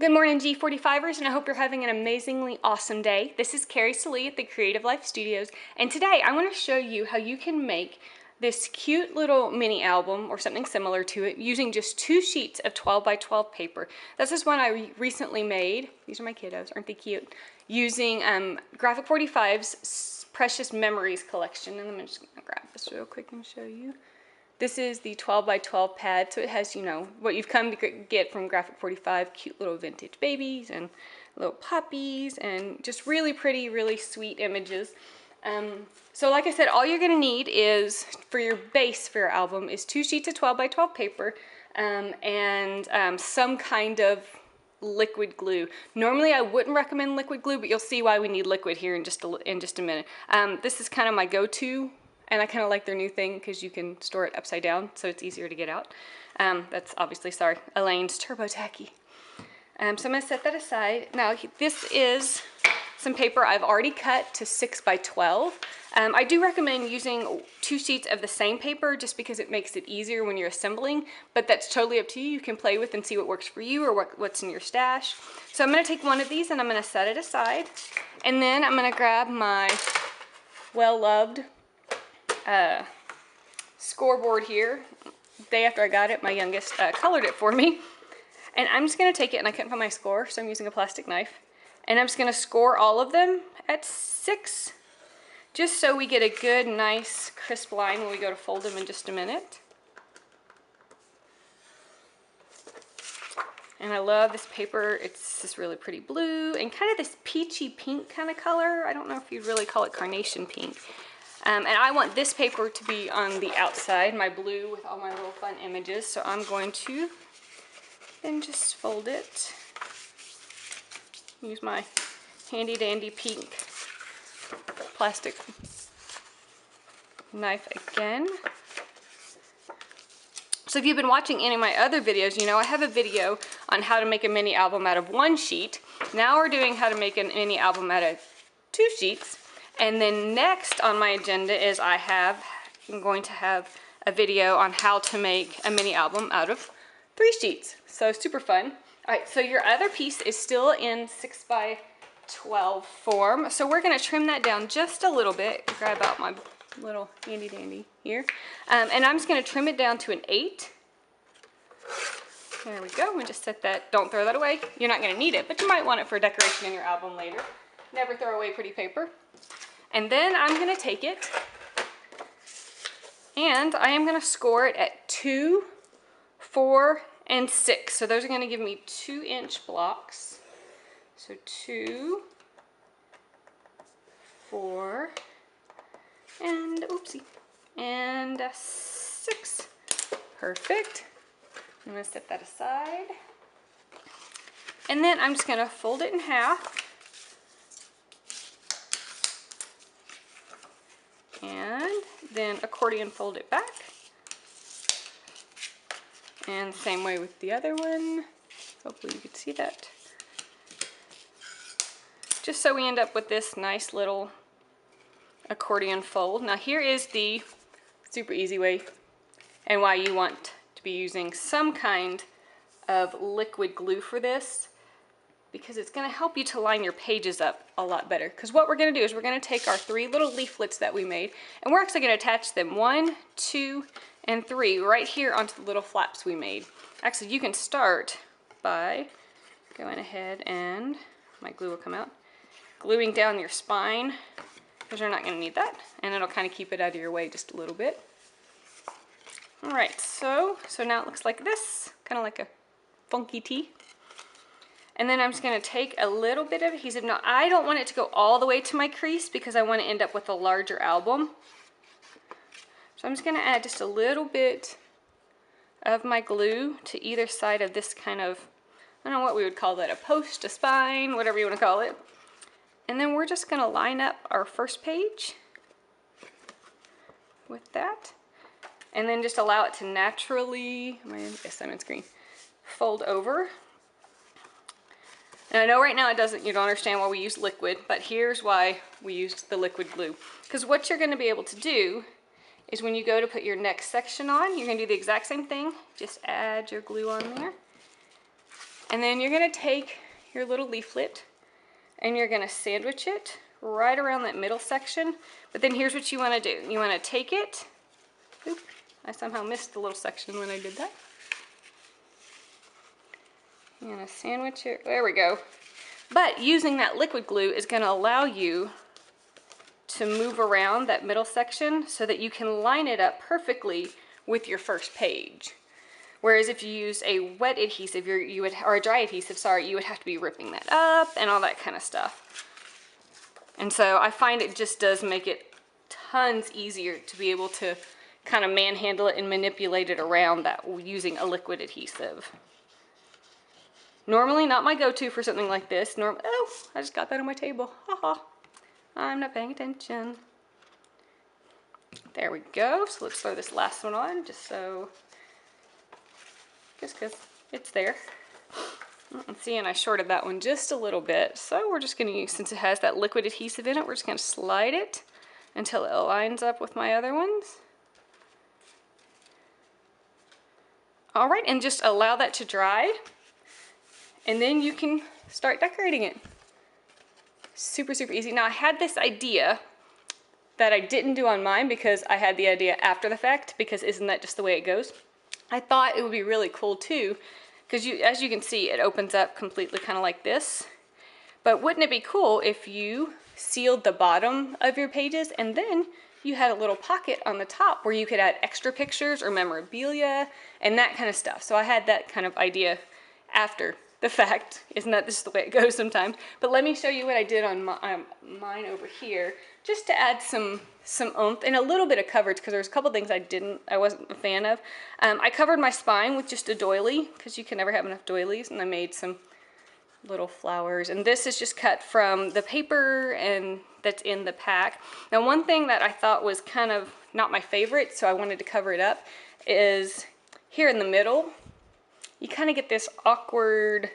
Good morning, G45ers, and I hope you're having an amazingly awesome day. This is Carrie Salee at the Creative Life Studios, and today I want to show you how you can make this cute little mini album or something similar to it using just 2 sheets of 12 by 12 paper. This is one I recently made. These are my kiddos, aren't they cute? Using Graphic 45's Precious Memories collection, and I'm just going to grab this real quick and show you. This is the 12 by 12 pad, so it has, you know, what you've come to get from Graphic 45, cute little vintage babies and little puppies and just really pretty, really sweet images. So like I said, all you're gonna need is, for your base for your album, is 2 sheets of 12 by 12 paper and some kind of liquid glue. Normally I wouldn't recommend liquid glue, but you'll see why we need liquid here in just a minute. This is kind of my go-to. And I kind of like their new thing because you can store it upside down, so it's easier to get out. That's obviously, sorry, Aleene's Turbo Tacky. So I'm going to set that aside. Now, this is some paper I've already cut to 6 by 12. I do recommend using 2 sheets of the same paper just because it makes it easier when you're assembling, but that's totally up to you. You can play with and see what works for you or what's in your stash. So I'm going to take one of these and I'm going to set it aside. And then I'm going to grab my well-loved Scoreboard here. The day after I got it, my youngest colored it for me. And I'm just going to take it, and I couldn't find my score, so I'm using a plastic knife. And I'm just going to score all of them at 6, just so we get a good, nice, crisp line when we go to fold them in just a minute. And I love this paper. It's this really pretty blue and kind of this peachy pink kind of color. I don't know if you'd really call it carnation pink. And I want this paper to be on the outside, my blue with all my little fun images. So I'm going to then just fold it. Use my handy dandy pink plastic knife again. So if you've been watching any of my other videos, you know I have a video on how to make a mini album out of 1 sheet. Now we're doing how to make a mini album out of 2 sheets. And then next on my agenda is I'm going to have a video on how to make a mini album out of 3 sheets. So super fun. All right, so your other piece is still in 6 by 12 form. So we're gonna trim that down just a little bit. Grab out my little handy dandy here. And I'm just gonna trim it down to an 8. There we go, we just set that, don't throw that away. You're not gonna need it, but you might want it for decoration in your album later. Never throw away pretty paper. And then I'm going to take it and I am going to score it at 2, 4, and 6. So those are going to give me 2-inch blocks. So 2, 4, and oopsie, and 6. Perfect. I'm going to set that aside. And then I'm just going to fold it in half. And then accordion fold it back. And same way with the other one. Hopefully you can see that. Just so we end up with this nice little accordion fold. Now here is the super easy way and why you want to be using some kind of liquid glue for this, because it's going to help you to line your pages up a lot better. Because what we're going to do is we're going to take our 3 little leaflets that we made, and we're actually going to attach them 1, 2, and 3 right here onto the little flaps we made. Actually, you can start by going ahead and, my glue will come out, gluing down your spine, because you're not going to need that, and it'll kind of keep it out of your way just a little bit. Alright, so now it looks like this, kind of like a funky tee. And then I'm just going to take a little bit of adhesive. Now, I don't want it to go all the way to my crease because I want to end up with a larger album. So I'm just going to add just a little bit of my glue to either side of this kind of, I don't know what we would call that, a post, a spine, whatever you want to call it. And then we're just going to line up our first page with that. And then just allow it to naturally, yes, I'm in screen, fold over. And I know right now you don't understand why we use liquid, but here's why we used the liquid glue. Because what you're going to be able to do is when you go to put your next section on, you're going to do the exact same thing. Just add your glue on there. And then you're gonna take your little leaflet and you're gonna sandwich it right around that middle section. But then here's what you wanna do. You wanna take it, oop, I somehow missed the little section when I did that. You're gonna sandwich it, there we go. But using that liquid glue is gonna allow you to move around that middle section so that you can line it up perfectly with your first page. Whereas if you use a wet adhesive, or a dry adhesive, sorry, you would have to be ripping that up and all that kind of stuff. And so I find it just does make it tons easier to be able to kind of manhandle it and manipulate it around that using a liquid adhesive. Normally not my go-to for something like this. Oh, I just got that on my table. Haha. I'm not paying attention. There we go. So let's throw this last one on just because it's there. And see, and I shorted that one just a little bit. So we're just gonna use, since it has that liquid adhesive in it, we're just gonna slide it until it lines up with my other ones. All right, and just allow that to dry. And then you can start decorating it. Super, super easy. Now I had this idea that I didn't do on mine because I had the idea after the fact, because isn't that just the way it goes? I thought it would be really cool too, because as you can see, it opens up completely kind of like this. But wouldn't it be cool if you sealed the bottom of your pages and then you had a little pocket on the top where you could add extra pictures or memorabilia and that kind of stuff. So I had that kind of idea after the fact. Isn't that just the way it goes sometimes? But let me show you what I did on mine over here, just to add some oomph and a little bit of coverage, because there's a couple things I wasn't a fan of. I covered my spine with just a doily, because you can never have enough doilies, and I made some little flowers. And this is just cut from the paper and that's in the pack. Now one thing that I thought was kind of not my favorite, so I wanted to cover it up, is here in the middle, you kind of get this awkward,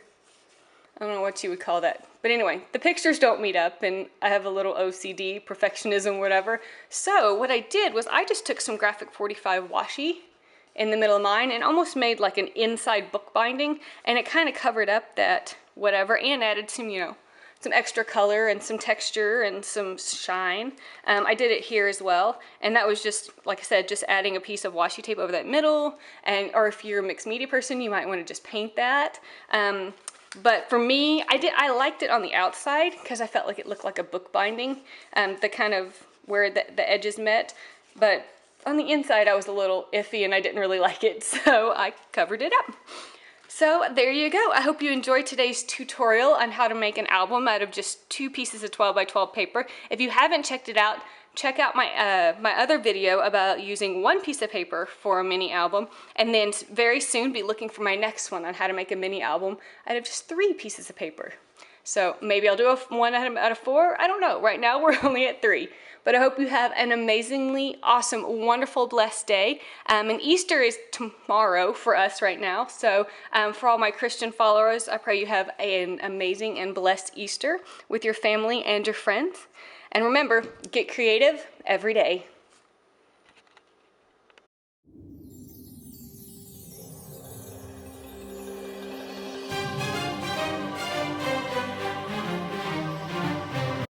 I don't know what you would call that. But anyway, the pictures don't meet up and I have a little OCD, perfectionism, whatever. So what I did was I just took some Graphic 45 washi in the middle of mine and almost made like an inside book binding, and it kind of covered up that whatever and added some, you know, some extra color and some texture and some shine. I did it here as well, and that was just, like I said, just adding a piece of washi tape over that middle, and or if you're a mixed media person, you might want to just paint that. But for me, I liked it on the outside because I felt like it looked like a book binding, the kind of where the edges met, but on the inside I was a little iffy and I didn't really like it, so I covered it up. So there you go. I hope you enjoyed today's tutorial on how to make an album out of just 2 pieces of 12 by 12 paper. If you haven't checked it out, check out my my other video about using 1 piece of paper for a mini album, and then very soon be looking for my next one on how to make a mini album out of just 3 pieces of paper. So maybe I'll do one out of 4. I don't know. Right now we're only at 3. But I hope you have an amazingly awesome, wonderful, blessed day. And Easter is tomorrow for us right now. So for all my Christian followers, I pray you have an amazing and blessed Easter with your family and your friends. And remember, get creative every day.